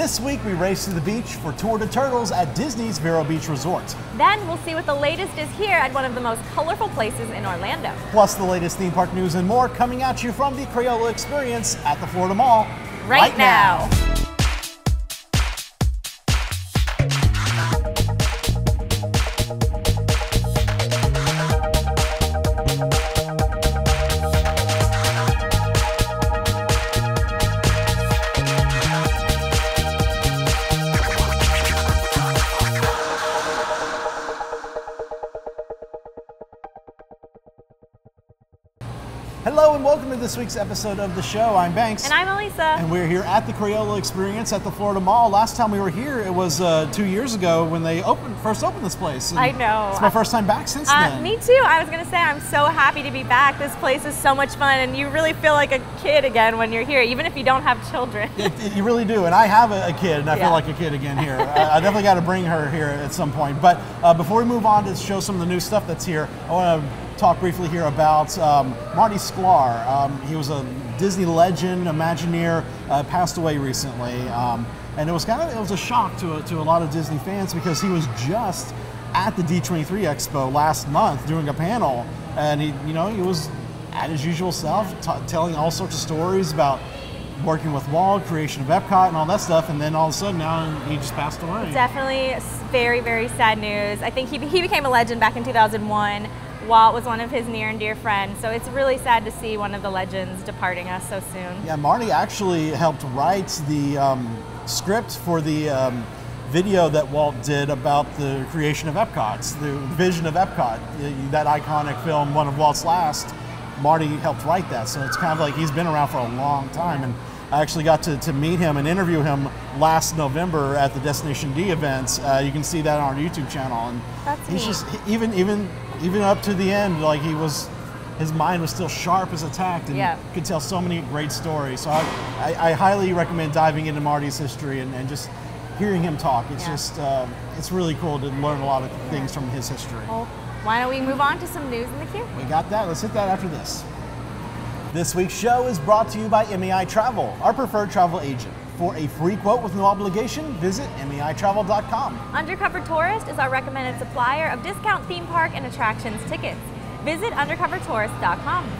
This week we race to the beach for Tour de Turtles at Disney's Vero Beach Resort. Then we'll see what the latest is here at one of the most colorful places in Orlando. Plus the latest theme park news and more coming at you from the Crayola Experience at the Florida Mall right now. Hello and welcome to this week's episode of the show. I'm Banks. And I'm Elisa. And we're here at the Crayola Experience at the Florida Mall. Last time we were here, it was 2 years ago when they first opened this place. And I know. It's my first time back since then. Me too. I was going to say, I'm so happy to be back. This place is so much fun, and you really feel like a kid again when you're here, even if you don't have children. You really do. And I have a kid, and I feel like a kid again here. I definitely got to bring her here at some point. But before we move on to show some of the new stuff that's here, I want to talk briefly here about Marty Sklar. He was a Disney legend, Imagineer, passed away recently, and it was a shock to a lot of Disney fans because he was just at the D23 Expo last month doing a panel, and he was at his usual self, telling all sorts of stories about working with Walt, creation of Epcot, and all that stuff, and then all of a sudden now he just passed away. Definitely very, very sad news. I think he became a legend back in 2001. Walt was one of his near and dear friends, so it's really sad to see one of the legends departing us so soon. Yeah, Marty actually helped write the script for the video that Walt did about the creation of Epcot, the vision of Epcot, that iconic film, one of Walt's last. Marty helped write that, so it's kind of like he's been around for a long time. And I actually got to meet him and interview him last November at the Destination D event. You can see that on our YouTube channel. And that's he's neat. Just even up to the end, like his mind was still sharp as a tack, and could tell so many great stories. So I highly recommend diving into Marty's history and just hearing him talk. It's it's really cool to learn a lot of things from his history. Well, why don't we move on to some news in the queue? We got that. Let's hit that after this. This week's show is brought to you by MEI Travel, our preferred travel agent. For a free quote with no obligation, visit MEItravel.com. Undercover Tourist is our recommended supplier of discount theme park and attractions tickets. Visit undercovertourist.com.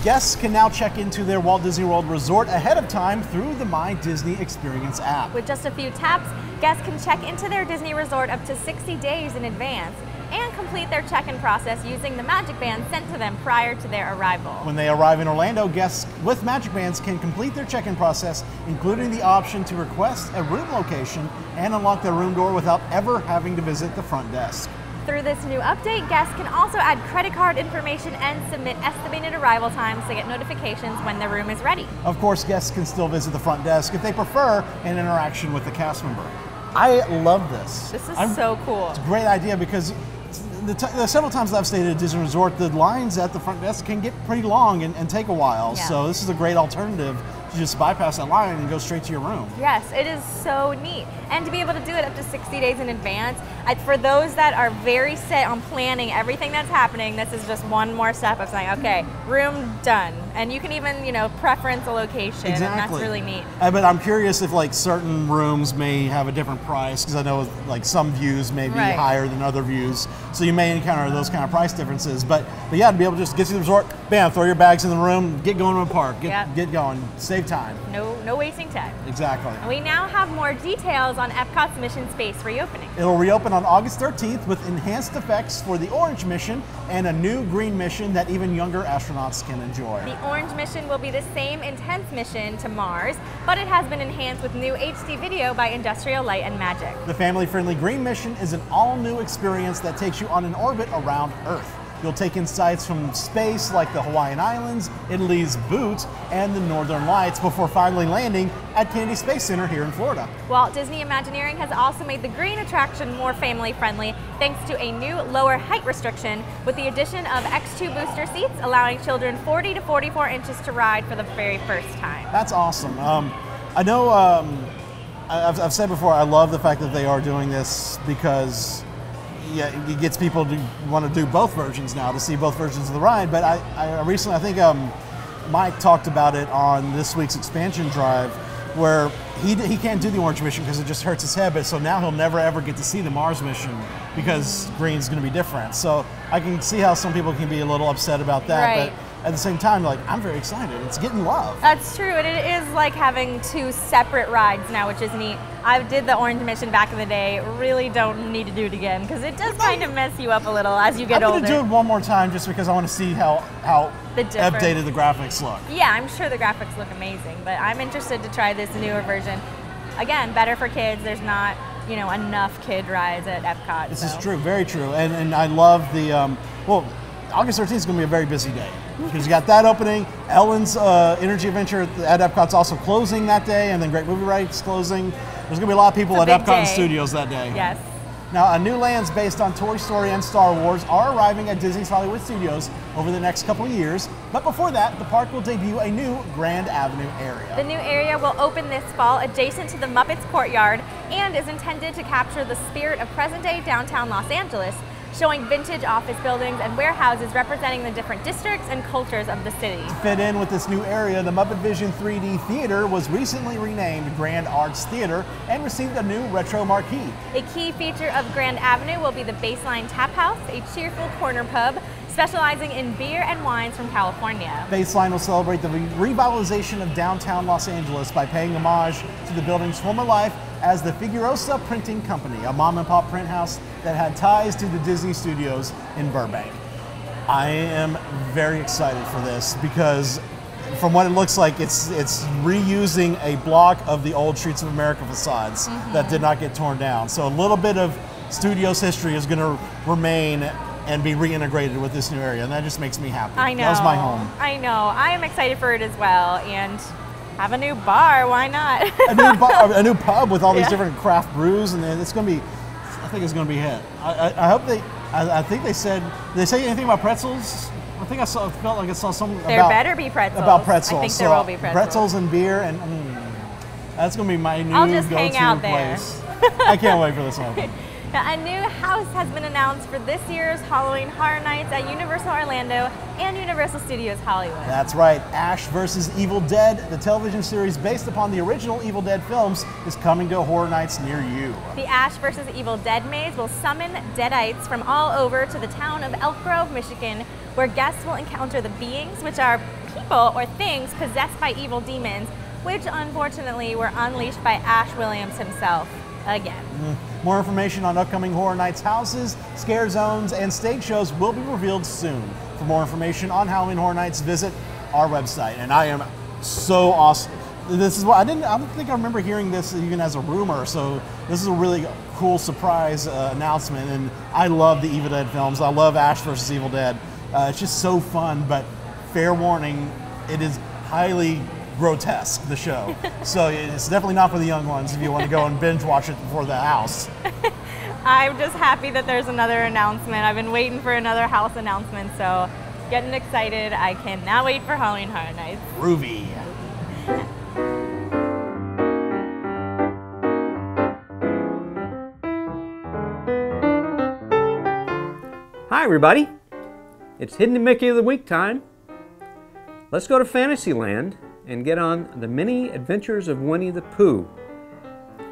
Guests can now check into their Walt Disney World resort ahead of time through the My Disney Experience app. With just a few taps, guests can check into their Disney resort up to 60 days in advance and complete their check-in process using the Magic Band sent to them prior to their arrival. When they arrive in Orlando, guests with Magic Bands can complete their check-in process, including the option to request a room location and unlock their room door without ever having to visit the front desk. Through this new update, guests can also add credit card information and submit estimated arrival times to get notifications when their room is ready. Of course, guests can still visit the front desk if they prefer an interaction with the cast member. I love this. This is so cool. It's a great idea because the several times that I've stayed at a Disney Resort, the lines at the front desk can get pretty long and take a while. Yeah. So this is a great alternative to just bypass that line and go straight to your room. Yes, it is so neat. And to be able to do it up to 60 days in advance, for those that are very set on planning everything that's happening, this is just one more step of saying, okay, room done. And you can even, preference a location, and that's really neat. But I'm curious if certain rooms may have a different price, because I know some views may be higher than other views, so you may encounter those kind of price differences. But yeah, to be able to just get to the resort, bam, throw your bags in the room, get going to the park, get going, save time. No wasting time. Exactly. And we now have more details on Epcot's Mission Space reopening. It'll reopen on August 13th with enhanced effects for the Orange Mission and a new Green Mission that even younger astronauts can enjoy. The Orange Mission will be the same intense mission to Mars, but it has been enhanced with new HD video by Industrial Light and Magic. The family-friendly Green Mission is an all-new experience that takes you on an orbit around Earth. You'll take insights from space like the Hawaiian Islands, Italy's Boot, and the Northern Lights before finally landing at Kennedy Space Center here in Florida. Walt Disney Imagineering has also made the green attraction more family-friendly thanks to a new lower height restriction with the addition of X2 booster seats, allowing children 40 to 44 inches to ride for the very first time. That's awesome. I know I've said before, I love the fact that they are doing this because yeah, it gets people to want to do both versions now, to see both versions of the ride. But I recently, I think Mike talked about it on this week's expansion drive, where he can't do the orange mission because it just hurts his head, but so now he'll never ever get to see the Mars mission because green's going to be different. So I can see how some people can be a little upset about that, right. But at the same time, like, I'm very excited. It's getting love. That's true, and it is like having two separate rides now, which is neat. I did the orange mission back in the day. Really don't need to do it again because it does kind of mess you up a little as you get older. I'm going to do it one more time just because I want to see how updated the graphics look. Yeah, I'm sure the graphics look amazing, but I'm interested to try this newer version. Again, better for kids. There's not, you know, enough kid rides at Epcot. This is true, very true. And I love the, well, August 13th is going to be a very busy day because you got that opening. Ellen's Energy Adventure at Epcot's also closing that day, and then Great Movie Ride's closing. There's going to be a lot of people at Epcot Studios that day. Yes. Now, new lands based on Toy Story and Star Wars are arriving at Disney's Hollywood Studios over the next couple of years. But before that, the park will debut a new Grand Avenue area. The new area will open this fall adjacent to the Muppets Courtyard and is intended to capture the spirit of present-day downtown Los Angeles, showing vintage office buildings and warehouses representing the different districts and cultures of the city. To fit in with this new area, the Muppet Vision 3D Theater was recently renamed Grand Arts Theater and received a new retro marquee. A key feature of Grand Avenue will be the Baseline Tap House, a cheerful corner pub specializing in beer and wines from California. Baseline will celebrate the revitalization of downtown Los Angeles by paying homage to the building's former life as the Figueroa Printing Company, a mom-and-pop print house that had ties to the Disney Studios in Burbank. I am very excited for this because from what it looks like, it's reusing a block of the old Streets of America facades that did not get torn down. So a little bit of Studios history is going to remain and be reintegrated with this new area, and that just makes me happy. I know. That was my home. I know. I am excited for it as well, and have a new bar. Why not? a new pub with all these different craft brews, and it's going to be. I think it's going to be a hit. I hope they. I think they said. Did they say anything about pretzels? I think I saw. Felt like I saw something. There better be pretzels. About pretzels. I think there will be pretzels. Pretzels and beer, and that's going to be my new I'll just go-to hang out place. There. I can't wait for this one. Now, a new house has been announced for this year's Halloween Horror Nights at Universal Orlando and Universal Studios Hollywood. That's right. Ash vs. Evil Dead, the television series based upon the original Evil Dead films, is coming to Horror Nights near you. The Ash vs. Evil Dead maze will summon deadites from all over to the town of Elk Grove, Michigan, where guests will encounter the beings, which are people or things possessed by evil demons, which unfortunately were unleashed by Ash Williams himself again. More information on upcoming Horror Nights houses, scare zones, and stage shows will be revealed soon. For more information on Halloween Horror Nights, visit our website. And I am so awesome. This is what I don't think I remember hearing this even as a rumor. So this is a really cool surprise announcement. And I love the Evil Dead films. I love Ash vs. Evil Dead. It's just so fun. But fair warning, it is highly grotesque, the show. So it's definitely not for the young ones if you want to go and binge watch it before the house. I'm just happy that there's another announcement. I've been waiting for another house announcement, so getting excited. I cannot wait for Halloween Horror Nights. Groovy. Hi everybody, it's Hidden Mickey of the Week time. Let's go to Fantasyland and get on the mini adventures of Winnie the Pooh.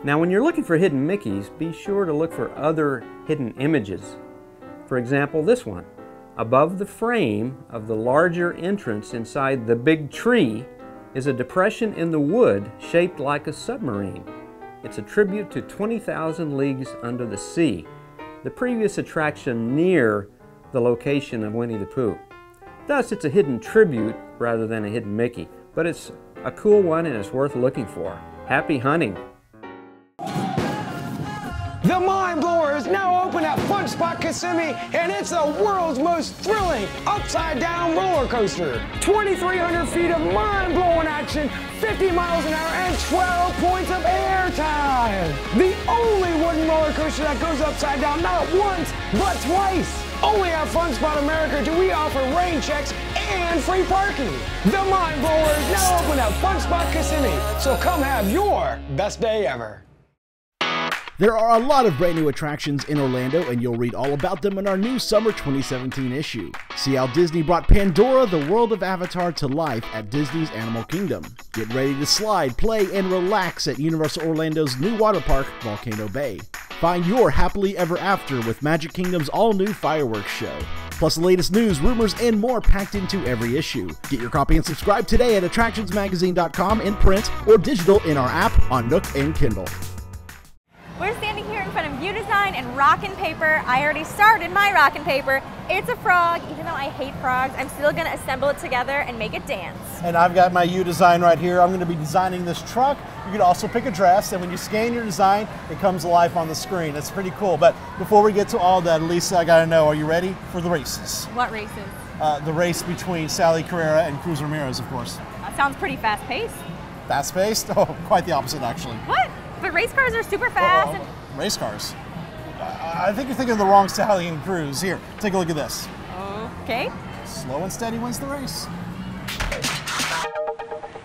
Now when you're looking for hidden Mickeys, be sure to look for other hidden images. For example, this one. Above the frame of the larger entrance inside the big tree is a depression in the wood shaped like a submarine. It's a tribute to 20,000 Leagues Under the Sea, the previous attraction near the location of Winnie the Pooh. Thus, it's a hidden tribute rather than a hidden Mickey, but it's a cool one and it's worth looking for. Happy hunting! The Mind Blower is now open at Fun Spot Kissimmee, and it's the world's most thrilling upside-down roller coaster. 2,300 feet of mind-blowing action, 50 miles an hour, and 12 points of air time. The only wooden roller coaster that goes upside down not once, but twice. Only at Fun Spot America do we offer rain checks and free parking. The Mind Blower is now open at Fun Spot Kissimmee, so come have your best day ever. There are a lot of brand new attractions in Orlando, and you'll read all about them in our new Summer 2017 issue. See how Disney brought Pandora, the world of Avatar, to life at Disney's Animal Kingdom. Get ready to slide, play, and relax at Universal Orlando's new water park, Volcano Bay. Find your happily ever after with Magic Kingdom's all-new fireworks show. Plus the latest news, rumors, and more packed into every issue. Get your copy and subscribe today at attractionsmagazine.com in print or digital in our app on Nook and Kindle. We're standing here in front of U Design and Rock and Paper. I already started my Rock and Paper. It's a frog. Even though I hate frogs, I'm still going to assemble it together and make it dance. And I've got my U Design right here. I'm going to be designing this truck. You could also pick a dress, and when you scan your design, it comes alive on the screen. It's pretty cool. But before we get to all that, Elisa, I got to know, are you ready for the races? What races? The race between Sally Carrera and Cruz Ramirez, of course. That sounds pretty fast-paced. Fast-paced? Oh, quite the opposite, actually. What? But race cars are super fast. Race cars? I think you're thinking of the wrong Sally and Cruz. Here, take a look at this. Okay. Slow and steady wins the race.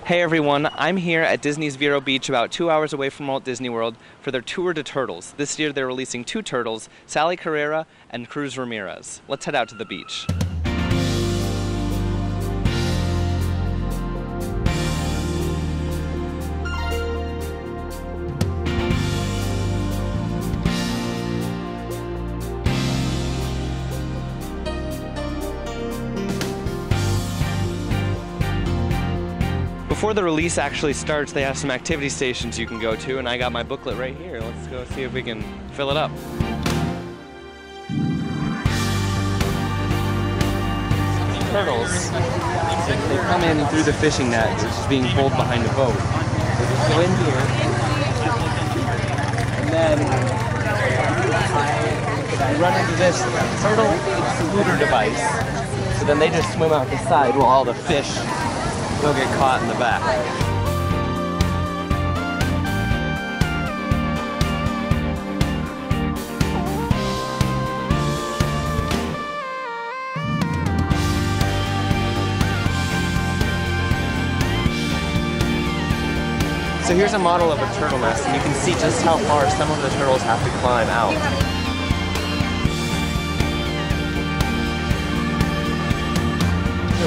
Hey everyone, I'm here at Disney's Vero Beach about 2 hours away from Walt Disney World for their Tour de Turtles. This year they're releasing 2 turtles, Sally Carrera and Cruz Ramirez. Let's head out to the beach. Before the release actually starts, they have some activity stations you can go to, and I got my booklet right here. Let's go see if we can fill it up. Turtles, they come in through the fishing net, which is being pulled behind a boat. They just go in here, and then they run into this turtle excluder device. So then they just swim out the side while all the fish go get caught in the back. So here's a model of a turtle nest, and you can see just how far some of the turtles have to climb out.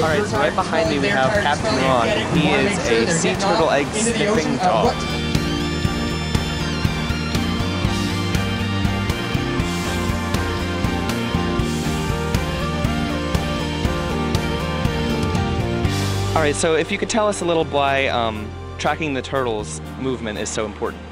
Alright, so right behind me we have Captain Ron. He is a sea turtle egg sniffing dog. Alright, so if you could tell us a little why tracking the turtles movement is so important.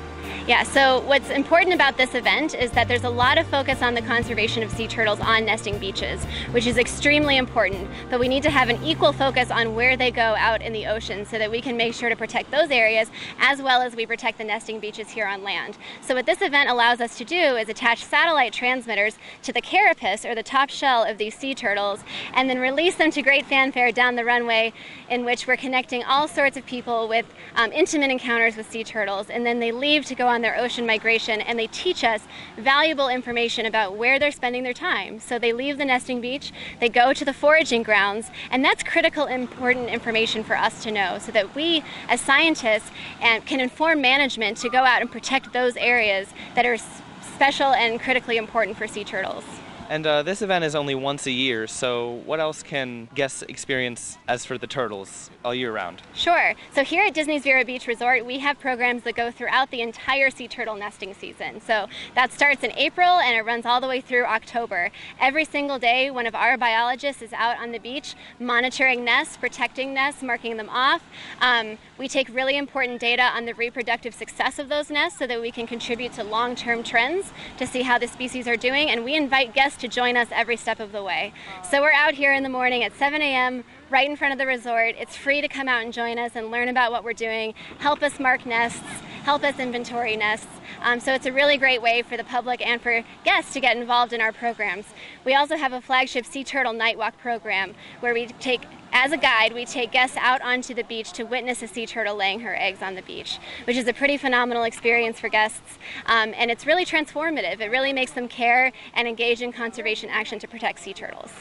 Yeah, so what's important about this event is that there's a lot of focus on the conservation of sea turtles on nesting beaches, which is extremely important, but we need to have an equal focus on where they go out in the ocean so that we can make sure to protect those areas as well as we protect the nesting beaches here on land. So what this event allows us to do is attach satellite transmitters to the carapace, or the top shell of these sea turtles, and then release them to great fanfare down the runway, in which we're connecting all sorts of people with intimate encounters with sea turtles, and then they leave to go on their ocean migration, and they teach us valuable information about where they're spending their time. So they leave the nesting beach, they go to the foraging grounds, and that's critical, important information for us to know so that we as scientists can inform management to go out and protect those areas that are special and critically important for sea turtles. And this event is only once a year, so what else can guests experience as for the turtles all year round? Sure. So here at Disney's Vero Beach Resort, we have programs that go throughout the entire sea turtle nesting season. So that starts in April and it runs all the way through October. Every single day, one of our biologists is out on the beach monitoring nests, protecting nests, marking them off. We take really important data on the reproductive success of those nests so that we can contribute to long-term trends to see how the species are doing, and we invite guests to join us every step of the way. So we're out here in the morning at 7 a.m. right in front of the resort. It's free to come out and join us and learn about what we're doing, help us mark nests, help us inventory nests. So it's a really great way for the public and for guests to get involved in our programs. We also have a flagship Sea Turtle Night Walk program where we take, as a guide, we take guests out onto the beach to witness a sea turtle laying her eggs on the beach, which is a pretty phenomenal experience for guests. And it's really transformative. It really makes them care and engage in conservation action to protect sea turtles.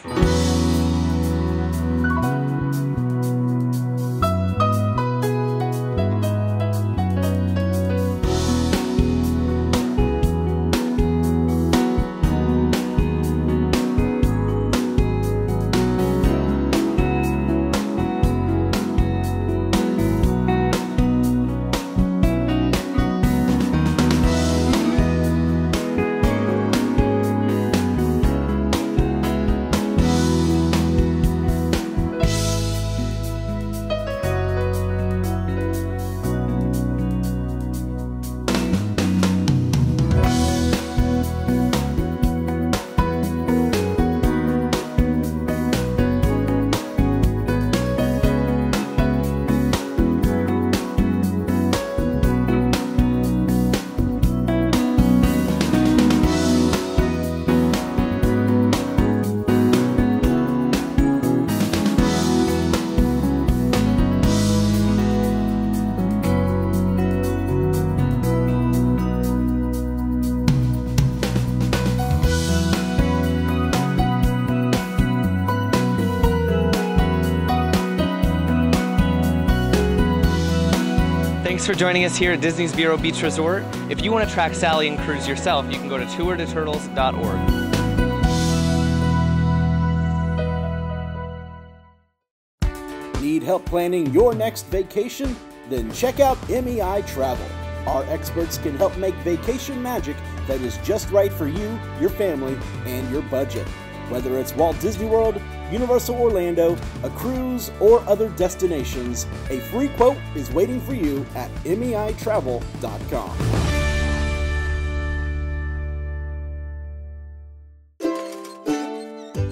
Thanks for joining us here at Disney's Vero Beach Resort. If you want to track Sally and Cruz yourself, you can go to tourtoturtles.org. Need help planning your next vacation? Then check out MEI Travel. Our experts can help make vacation magic that is just right for you, your family, and your budget. Whether it's Walt Disney World, Universal Orlando, a cruise, or other destinations, a free quote is waiting for you at MEItravel.com.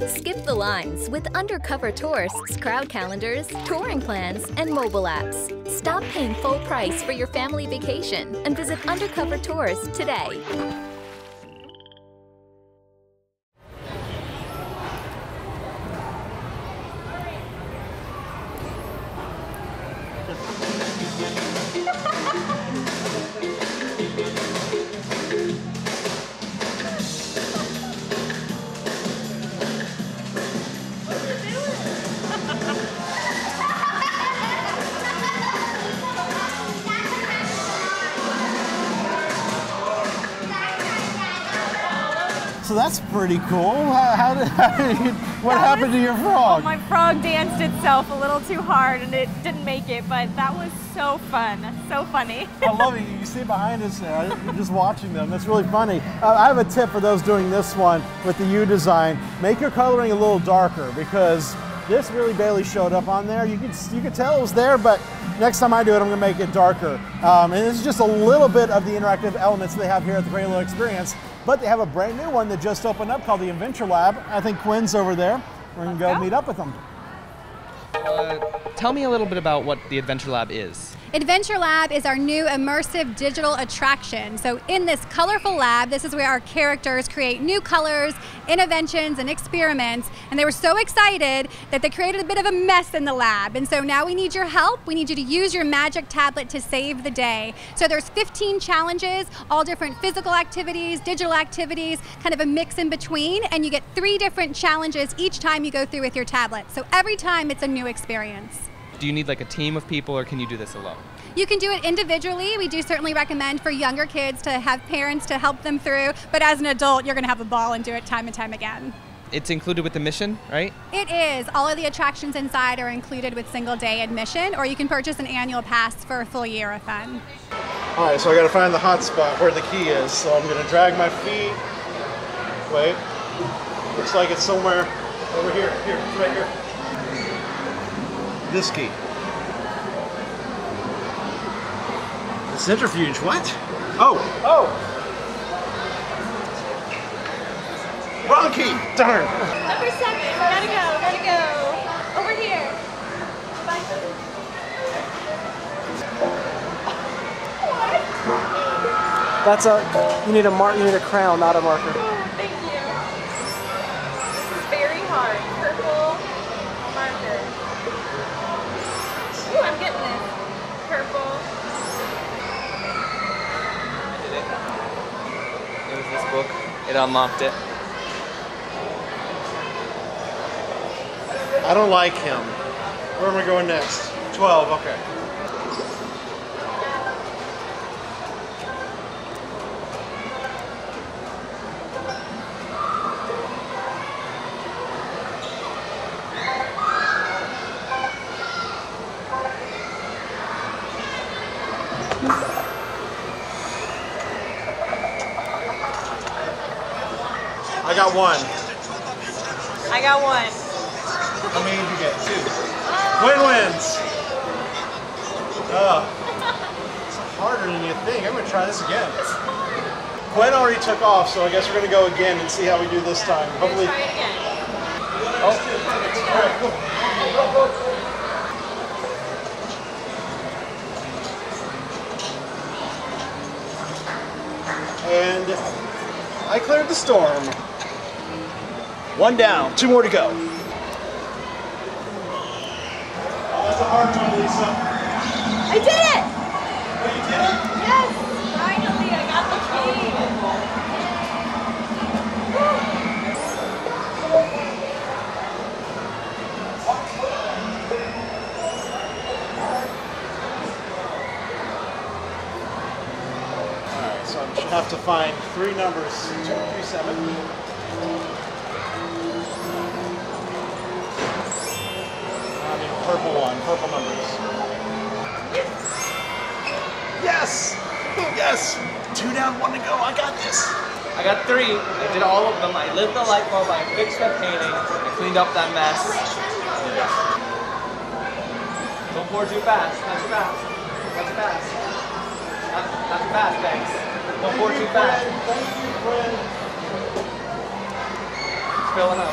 Skip the lines with Undercover Tourists crowd calendars, touring plans, and mobile apps. Stop paying full price for your family vacation and visit Undercover Tours today. So that's pretty cool. What happened to your frog? Oh, my frog danced itself a little too hard and it didn't make it, but that was so fun, so funny. I love it. You see behind us there. You're just watching them. That's really funny. I have a tip for those doing this one with the U design. Make your coloring a little darker because this really barely showed up on there. You could tell it was there, but next time I do it, I'm going to make it darker. And this is just a little bit of the interactive elements they have here at the Crayola Experience. But they have a brand new one that just opened up called the Adventure Lab. I think Quinn's over there. We're going to go meet up with them. Tell me a little bit about what the Adventure Lab is. Adventure Lab is our new immersive digital attraction. So in this colorful lab, this is where our characters create new colors, interventions, and experiments. And they were so excited that they created a bit of a mess in the lab. And so now we need your help. We need you to use your magic tablet to save the day. So there's 15 challenges, all different physical activities, digital activities, kind of a mix in between. And you get 3 different challenges each time you go through with your tablet. So every time it's a new experience. Do you need like a team of people or can you do this alone? You can do it individually. We do certainly recommend for younger kids to have parents to help them through, but as an adult, you're going to have a ball and do it time and time again. It's included with the mission, right? It is. All of the attractions inside are included with single-day admission, or you can purchase an annual pass for a full year of fun. All right, so I got to find the hot spot where the key is. So I'm going to drag my feet. Wait. Looks like it's somewhere over here. Here, it's right here. This key. The centrifuge, what? Oh! Wrong key! Darn! Number 7, gotta go. Over here. Bye. You need a crown, not a marker. Oh, thank you. This is very hard. Purple marker. Ooh, I'm getting this. Purple. I did it. It was this book. It unlocked it. I don't like him. Where am I going next? 12, okay. I got 1. I got 1. How many did you get? 2. Quinn wins! It's harder than you think. I'm going to try this again. Quinn already took off, so I guess we're going to go again and see how we do this time. Hopefully. Try it again. Oh, all right, cool. And I cleared the storm. 1 down, 2 more to go. That's a hard one, Elisa. I did it! Oh, you did it? Yes! Finally, I got the key. have to find 3 numbers, 2, 3, 7. I mean, purple one, purple numbers. Yes! Yes! 2 down, 1 to go. I got this. I got 3. I did all of them. I lit the light bulb. I fixed the painting. I cleaned up that mess. Don't pour too fast. Not too fast. Not too fast. Not too fast, thanks. Don't pour too fast. It's filling up.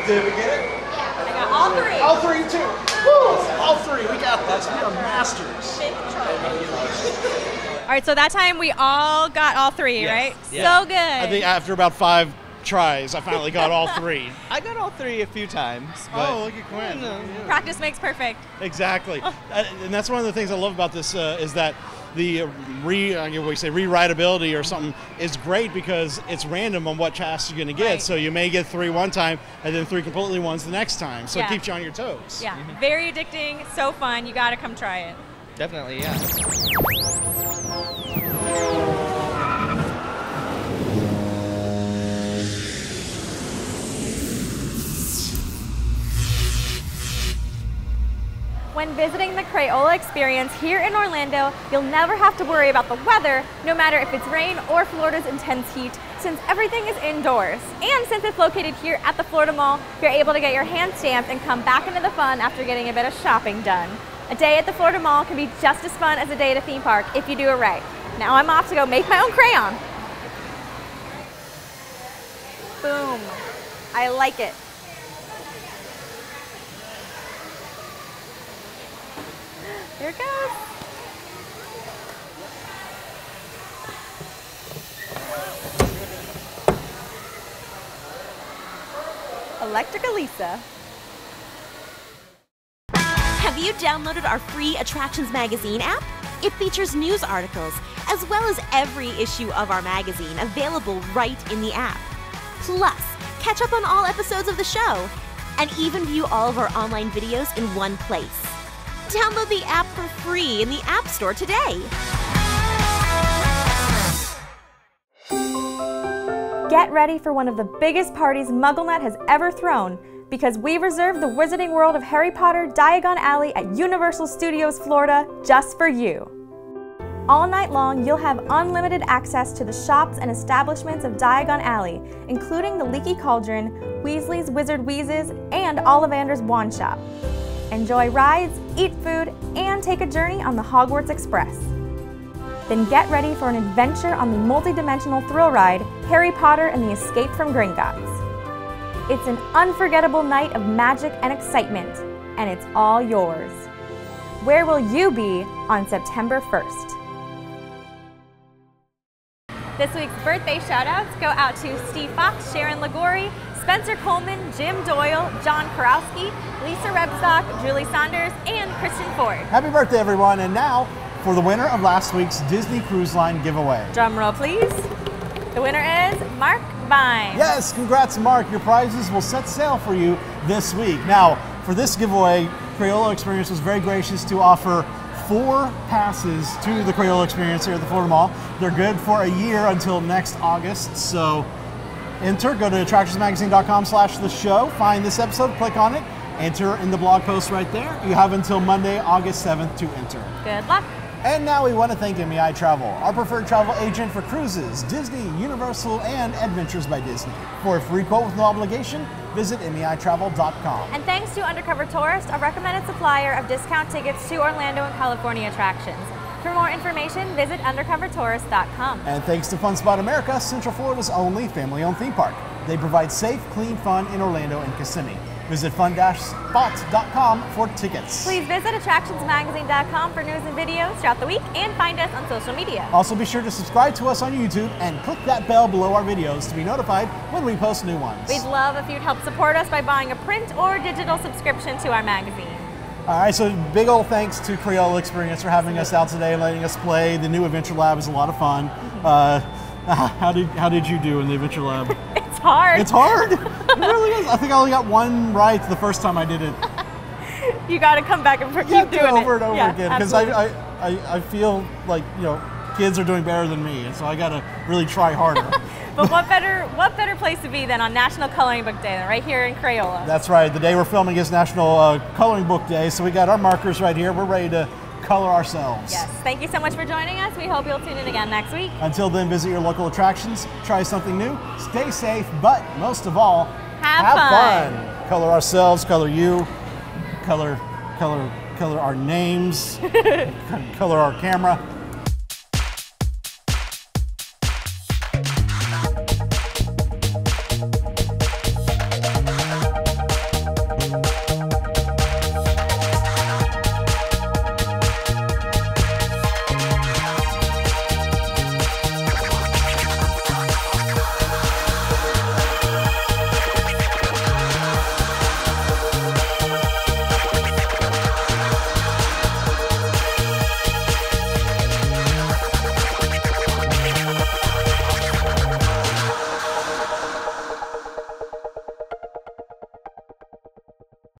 Did we get it? I got all 3. All 3 too. Woo! All 3. We got this. We are masters. All right, so that time we all got all 3, right? Yeah. So good. I think after about 5 tries, I finally got all 3. I got all 3 a few times. But Oh, look at Quinn. Practice makes perfect. Exactly. And that's one of the things I love about this is that the rewritability or something is great because it's random on what tasks you're going to get. Right. So you may get 3 one time and then 3 completely ones the next time. So it keeps you on your toes. Yeah, very addicting, so fun. You got to come try it. Definitely, yeah. When visiting the Crayola Experience here in Orlando, you'll never have to worry about the weather, no matter if it's rain or Florida's intense heat, since everything is indoors. And since it's located here at the Florida Mall, you're able to get your hand stamped and come back into the fun after getting a bit of shopping done. A day at the Florida Mall can be just as fun as a day at a theme park if you do it right. Now I'm off to go make my own crayon. Boom. I like it. Here it goes. Electric Elisa. Have you downloaded our free Attractions Magazine app? It features news articles, as well as every issue of our magazine available right in the app. Plus, catch up on all episodes of the show, and even view all of our online videos in one place. Download the app for free in the App Store today. Get ready for one of the biggest parties MuggleNet has ever thrown, because we reserved the Wizarding World of Harry Potter Diagon Alley at Universal Studios Florida just for you. All night long, you'll have unlimited access to the shops and establishments of Diagon Alley, including the Leaky Cauldron, Weasley's Wizard Wheezes, and Ollivander's Wand Shop. Enjoy rides, eat food, and take a journey on the Hogwarts Express. Then get ready for an adventure on the multi-dimensional thrill ride, Harry Potter and the Escape from Gringotts. It's an unforgettable night of magic and excitement, and it's all yours. Where will you be on September 1st? This week's birthday shoutouts go out to Steve Fox, Sharon Ligori, Spencer Coleman, Jim Doyle, John Karowski, Lisa Rebstock, Julie Saunders, and Kristen Ford. Happy birthday, everyone. And now for the winner of last week's Disney Cruise Line giveaway. Drum roll, please. The winner is Mark Vine. Yes, congrats, Mark. Your prizes will set sail for you this week. Now, for this giveaway, Crayola Experience was very gracious to offer 4 passes to the Crayola Experience here at the Florida Mall. They're good for a year until next August, so enter, go to attractionsmagazine.com/the show, find this episode, click on it, enter in the blog post right there. You have until Monday, August 7th to enter. Good luck. And now we want to thank MEI Travel, our preferred travel agent for cruises, Disney, Universal, and Adventures by Disney. For a free quote with no obligation, visit MEItravel.com. And thanks to Undercover Tourist, a recommended supplier of discount tickets to Orlando and California attractions. For more information, visit undercovertourist.com. And thanks to Fun Spot America, Central Florida's only family-owned theme park. They provide safe, clean fun in Orlando and Kissimmee. Visit fun-spots.com for tickets. Please visit attractionsmagazine.com for news and videos throughout the week and find us on social media. Also be sure to subscribe to us on YouTube and click that bell below our videos to be notified when we post new ones. We'd love if you'd help support us by buying a print or digital subscription to our magazine. All right, so big old thanks to Crayola Experience for having us out today and letting us play. The new Adventure Lab is a lot of fun. How did you do in the Adventure Lab? It's hard. It's hard? It really is. I think I only got 1 right the first time I did it. You got to come back and keep doing it over and over again, because I feel like, you know, kids are doing better than me, and so I got to really try harder. But what better place to be than on National Coloring Book Day than right here in Crayola? That's right. The day we're filming is National Coloring Book Day, so we got our markers right here. We're ready to color ourselves. Yes. Thank you so much for joining us. We hope you'll tune in again next week. Until then, visit your local attractions, try something new, stay safe, but most of all, have fun. Color ourselves, color you, color our names, color our camera.